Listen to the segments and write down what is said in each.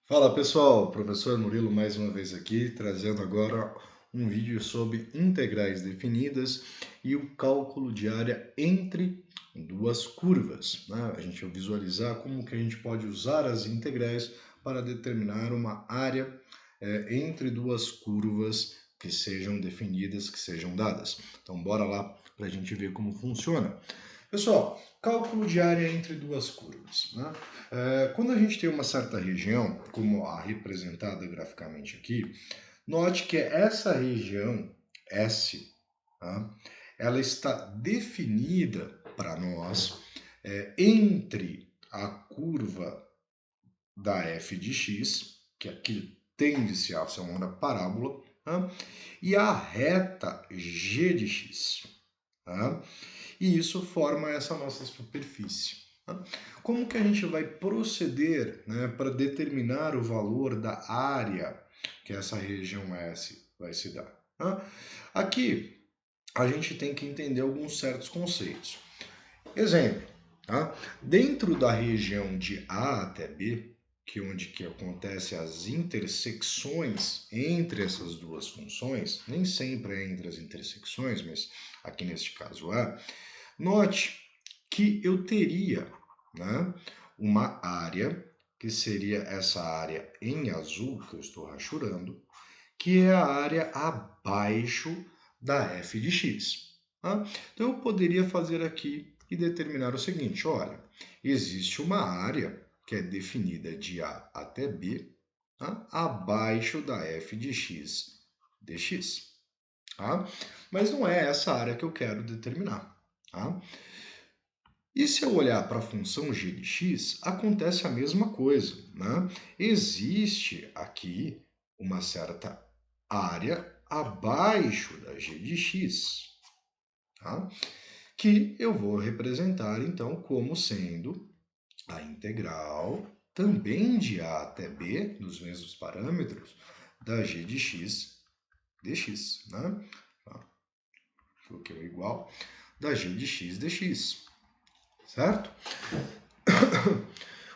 Fala pessoal, professor Murilo mais uma vez aqui, trazendo agora um vídeo sobre integrais definidas e o cálculo de área entre duas curvas, né? A gente vai visualizar como que a gente pode usar as integrais para determinar uma área entre duas curvas que sejam definidas, que sejam dadas. Então bora lá para a gente ver como funciona. Pessoal, cálculo de área entre duas curvas, né? Quando a gente tem uma certa região, como a representada graficamente aqui, note que essa região S, tá? Ela está definida para nós entre a curva da f de x, que aqui tende-se a ser uma parábola, tá? E a reta g de x. Tá? E isso forma essa nossa superfície. Tá? Como que a gente vai proceder, né, para determinar o valor da área que essa região S vai se dar? Tá? Aqui a gente tem que entender alguns certos conceitos. Exemplo, tá? Dentro da região de A até B, que é onde que acontece as intersecções entre essas duas funções, nem sempre é entre as intersecções, mas aqui neste caso é, note que eu teria, né, uma área, que seria essa área em azul que eu estou rachurando, que é a área abaixo da f de x. Tá? Então eu poderia fazer aqui e determinar o seguinte, olha, existe uma área que é definida de A até B, tá? Abaixo da f de x dx. Tá? Mas não é essa área que eu quero determinar. Tá? E se eu olhar para a função g de x, acontece a mesma coisa. Né? Existe aqui uma certa área abaixo da g de x, tá? Que eu vou representar então como sendo a integral também de a até b, nos mesmos parâmetros, da g de x dx. Né? Tá? Coloquei o igual da g de x dx, certo?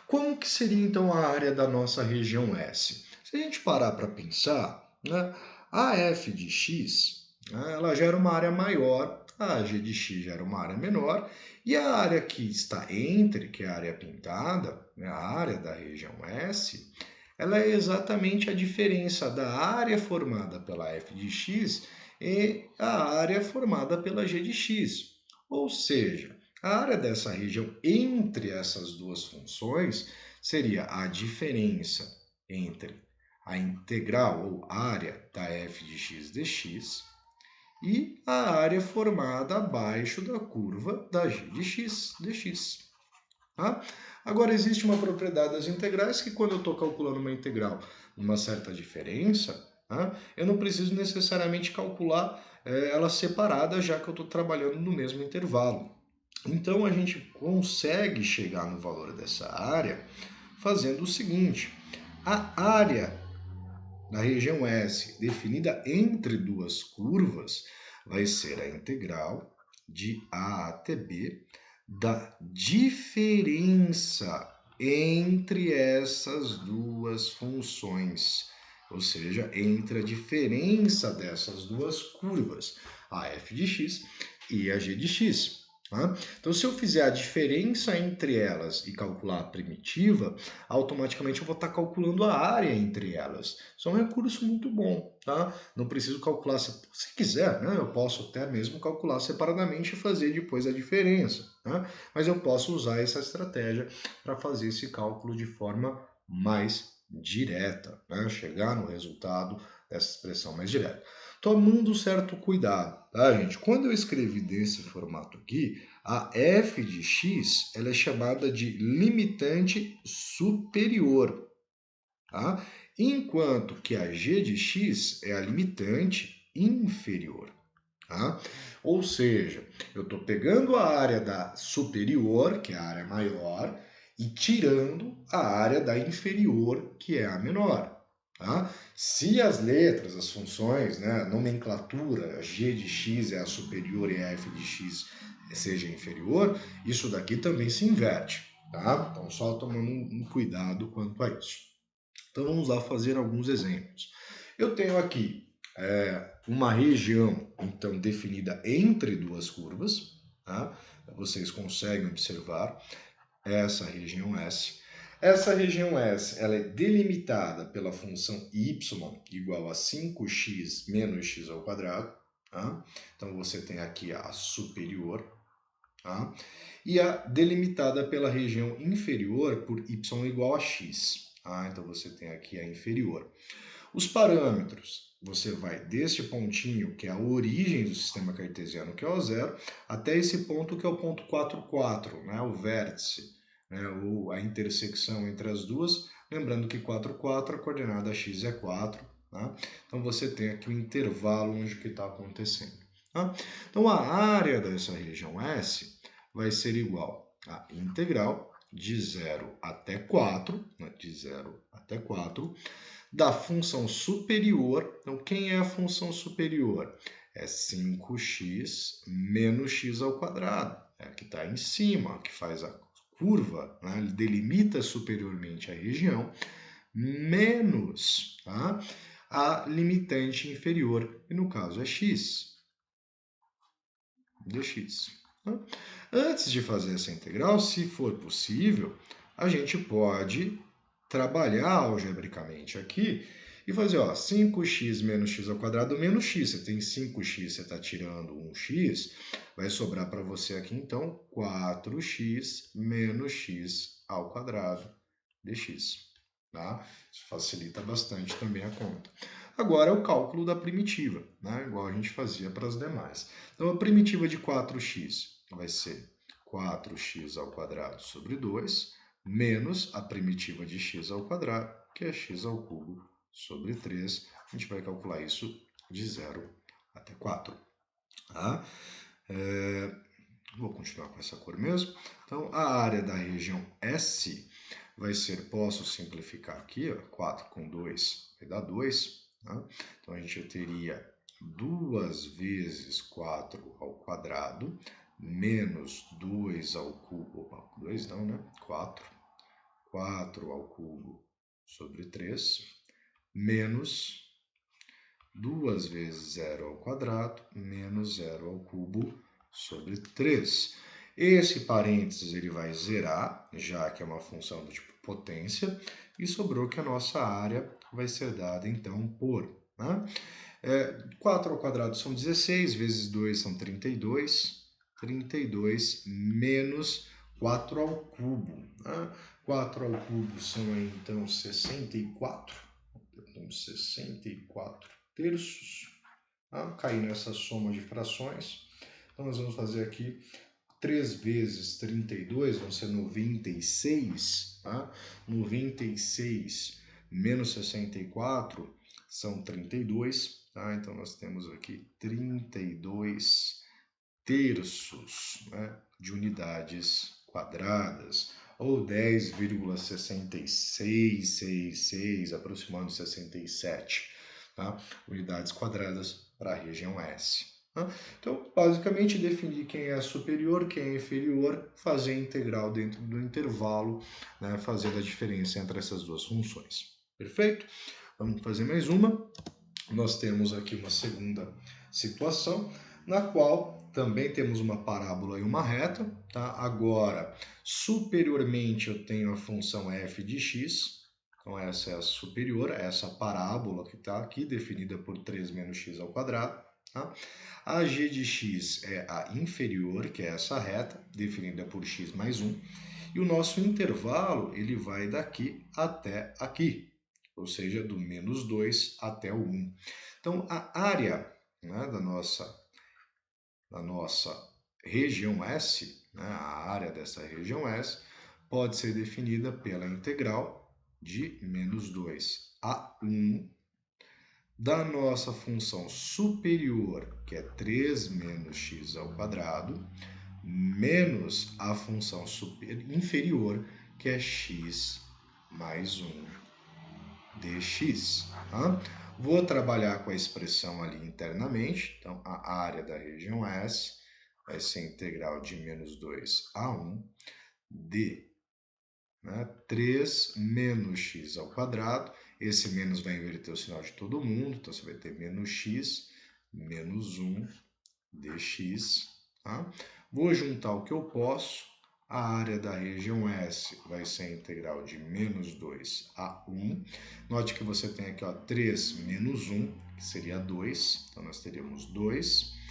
Como que seria então a área da nossa região S? Se a gente parar para pensar, né, a f de x, né, ela gera uma área maior, a g de x gera uma área menor, e a área que está entre, que é a área pintada, né, a área da região S, ela é exatamente a diferença da área formada pela f de x e a área formada pela g de x. Ou seja, a área dessa região entre essas duas funções seria a diferença entre a integral ou área da f de x dx e a área formada abaixo da curva da g de x dx. Tá? Agora, existe uma propriedade das integrais que quando eu estou calculando uma integral uma certa diferença, tá? Eu não preciso necessariamente calcular ela separada, já que eu estou trabalhando no mesmo intervalo. Então a gente consegue chegar no valor dessa área fazendo o seguinte: a área da região S definida entre duas curvas vai ser a integral de A até B da diferença entre essas duas funções, ou seja, entre a diferença dessas duas curvas, a f de x e a g de x. Tá? Então, se eu fizer a diferença entre elas e calcular a primitiva, automaticamente eu vou estar calculando a área entre elas. Isso é um recurso muito bom, tá? Não preciso calcular, se quiser, né? Eu posso até mesmo calcular separadamente e fazer depois a diferença, né? Mas eu posso usar essa estratégia para fazer esse cálculo de forma mais direta, né? Chegar no resultado dessa expressão mais direta. Tomando certo cuidado, tá, gente? Quando eu escrevi desse formato aqui, a f de x ela é chamada de limitante superior, tá? Enquanto que a g de x é a limitante inferior. Tá? Ou seja, eu estou pegando a área da superior, que é a área maior, e tirando a área da inferior, que é a menor. Tá? Se as letras, as funções, né, a nomenclatura, a g de x é a superior e a f de x seja inferior, isso daqui também se inverte. Tá? Então, só tomando um cuidado quanto a isso. Então vamos lá fazer alguns exemplos. Eu tenho aqui uma região então definida entre duas curvas, tá? Vocês conseguem observar essa região S. Essa região S ela é delimitada pela função y igual a 5x menos x ao quadrado. Tá? Então você tem aqui a superior. Tá? E a delimitada pela região inferior por y igual a x. Tá? Então você tem aqui a inferior. Os parâmetros, você vai deste pontinho, que é a origem do sistema cartesiano, que é o zero, até esse ponto que é o ponto 4, 4, né, o vértice, né, ou a intersecção entre as duas. Lembrando que 4, 4, a coordenada x é 4. Tá? Então você tem aqui o intervalo onde que está acontecendo. Tá? Então a área dessa região S vai ser igual a integral de 0 até 4, né, de 0 até 4, da função superior. Então, quem é a função superior? É 5x menos x ao quadrado. É a que está em cima, que faz a curva, né? Ele delimita superiormente a região, menos a limitante inferior, que no caso é x, dx. Tá? Antes de fazer essa integral, se for possível, a gente pode trabalhar algebricamente aqui e fazer, ó, 5x menos x ao quadrado menos x. Você tem 5x, você está tirando um x, vai sobrar para você aqui, então, 4x menos x ao quadrado dx. Tá? Isso facilita bastante também a conta. Agora é o cálculo da primitiva, né? Igual a gente fazia para as demais. Então, a primitiva de 4x vai ser 4x ao quadrado sobre 2, menos a primitiva de x ao quadrado, que é x ao cubo sobre 3. A gente vai calcular isso de 0 até 4. Tá? Vou continuar com essa cor mesmo. Então, a área da região S vai ser, posso simplificar aqui, ó, 4 com 2 vai dar 2. Tá? Então, a gente teria 2 vezes 4 ao quadrado, menos 2 ao cubo, opa, 2 não, né? 4 ao cubo sobre 3, menos 2 vezes 0 ao quadrado, menos 0 ao cubo sobre 3. Esse parênteses ele vai zerar, já que é uma função do tipo potência, e sobrou que a nossa área vai ser dada, então, por... Né? 4 ao quadrado são 16, vezes 2 são 32, 32 menos 4 ao cubo. Né? 4 ao cubo são, então, 64. Então, 64 terços. Tá? Cair nessa soma de frações. Então, nós vamos fazer aqui 3 vezes 32, vão ser 96. Tá? 96 menos 64 são 32. Tá? Então, nós temos aqui 32 terços, né, de unidades quadradas, ou 10,6666, aproximando 67, tá? Unidades quadradas para a região S. Tá? Então, basicamente, definir quem é superior, quem é inferior, fazer a integral dentro do intervalo, né, fazendo a diferença entre essas duas funções. Perfeito? Vamos fazer mais uma. Nós temos aqui uma segunda situação, na qual também temos uma parábola e uma reta. Tá? Agora, superiormente, eu tenho a função f de x. Então, essa é a superior, essa parábola que está aqui, definida por 3 menos x ao quadrado. Tá? A g de x é a inferior, que é essa reta, definida por x mais 1. E o nosso intervalo ele vai daqui até aqui, ou seja, do menos 2 até o 1. Então, a área, né, da nossa região S, né, a área dessa região S, pode ser definida pela integral de menos 2 a 1 da nossa função superior, que é 3 menos x ao quadrado, menos a função inferior, que é x mais 1 dx. Tá? Vou trabalhar com a expressão ali internamente. Então, a área da região S vai ser integral de menos 2 a 1 de, né, 3 menos x ao quadrado. Esse menos vai inverter o sinal de todo mundo, então você vai ter menos x menos 1 dx. Tá? Vou juntar o que eu posso. A área da região S vai ser a integral de menos 2 a 1. Note que você tem aqui ó, 3 menos 1, que seria 2. Então, nós teríamos 2.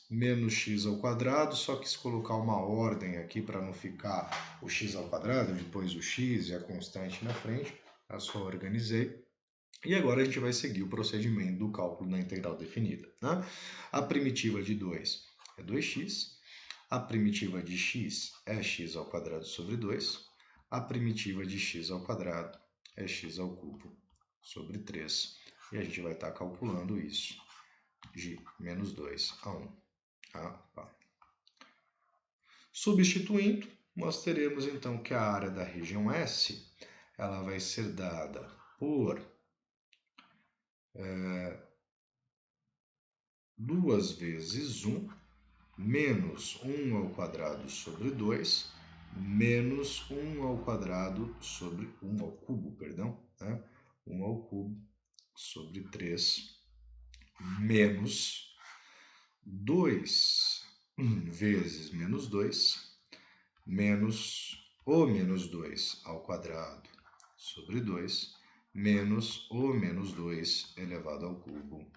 Menos x ao quadrado, só que se colocar uma ordem aqui para não ficar o x ao quadrado, depois o x e a constante na frente, eu só organizei. E agora a gente vai seguir o procedimento do cálculo da integral definida. Né? A primitiva de 2 é 2x, a primitiva de x é x ao quadrado sobre 2, a primitiva de x ao quadrado é x ao cubo sobre 3. E a gente vai estar calculando isso de menos 2 a 1. Tá? Substituindo, nós teremos então que a área da região S ela vai ser dada por 2 vezes 1 menos 1 ao quadrado sobre 2 menos 1 ao quadrado sobre 1 ao cubo, perdão, né? 1 ao cubo sobre 3 menos 2 vezes menos 2 menos o menos 2 ao quadrado sobre 2 menos o menos 2 elevado ao cubo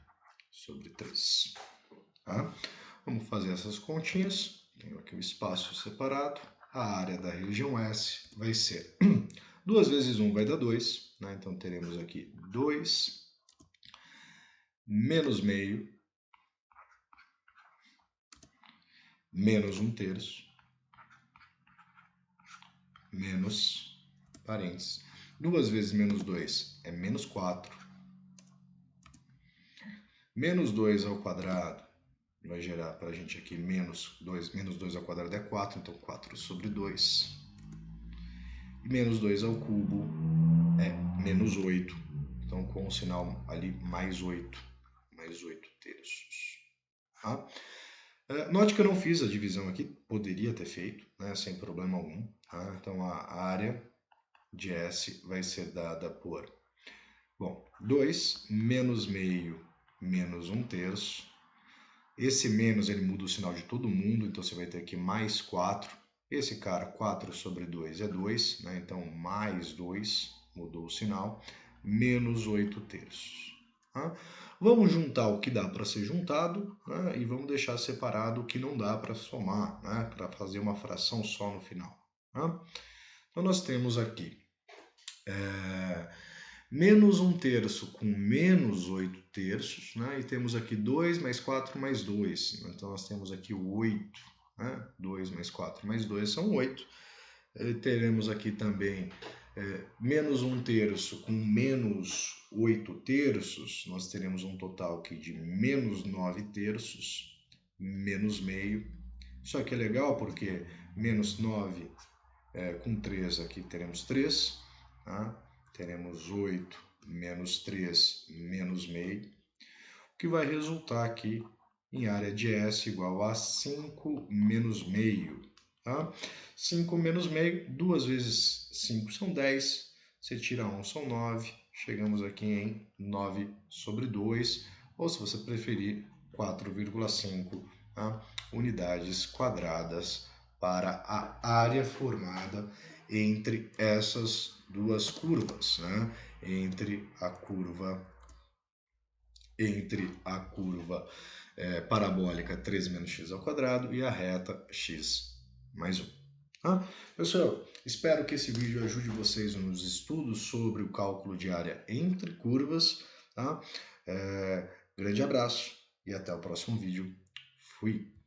sobre 3. Tá? Vamos fazer essas continhas. Tenho aqui o espaço separado. A área da região S vai ser 2 vezes 1 vai dar 2. Né? Então, teremos aqui 2 menos meio menos 1/3 menos parênteses. 2 vezes menos 2 é menos 4. Menos 2 ao quadrado vai gerar para a gente aqui menos 2. Menos 2 ao quadrado é 4, então 4 sobre 2. E menos 2 ao cubo é menos 8. Então, com o sinal ali, mais 8. Mais 8/3. Tá? Note que eu não fiz a divisão aqui, poderia ter feito, né, sem problema algum. Tá? Então, a área de S vai ser dada por, 2 menos meio menos 1/3. Esse menos ele muda o sinal de todo mundo, então você vai ter aqui mais 4. Esse cara, 4 sobre 2 é 2, né? Então mais 2, mudou o sinal, menos 8/3. Tá? Vamos juntar o que dá para ser juntado, né? E vamos deixar separado o que não dá para somar, né? Para fazer uma fração só no final. Tá? Então nós temos aqui menos 1/3 com menos 8/3, né? E temos aqui 2 mais 4 mais 2. Então, nós temos aqui o 8. Né? 2 mais 4 mais 2 são 8. Teremos aqui também menos 1/3 com menos 8/3. Nós teremos um total aqui de menos 9/3, menos meio. Isso aqui é legal porque menos 9 com 3 aqui teremos 3. Tá? Teremos 8 menos 3 menos meio, o que vai resultar aqui em área de S igual a 5 menos meio. Tá? 5 menos meio, 2 vezes 5 são 10, você tira 1 são 9, chegamos aqui em 9 sobre 2, ou se você preferir, 4,5 tá? Unidades quadradas para a área formada entre essas duas curvas, né? Entre a curva parabólica 3 menos x ao quadrado e a reta x mais 1. Tá? Pessoal, espero que esse vídeo ajude vocês nos estudos sobre o cálculo de área entre curvas. Tá? Grande abraço e até o próximo vídeo. Fui!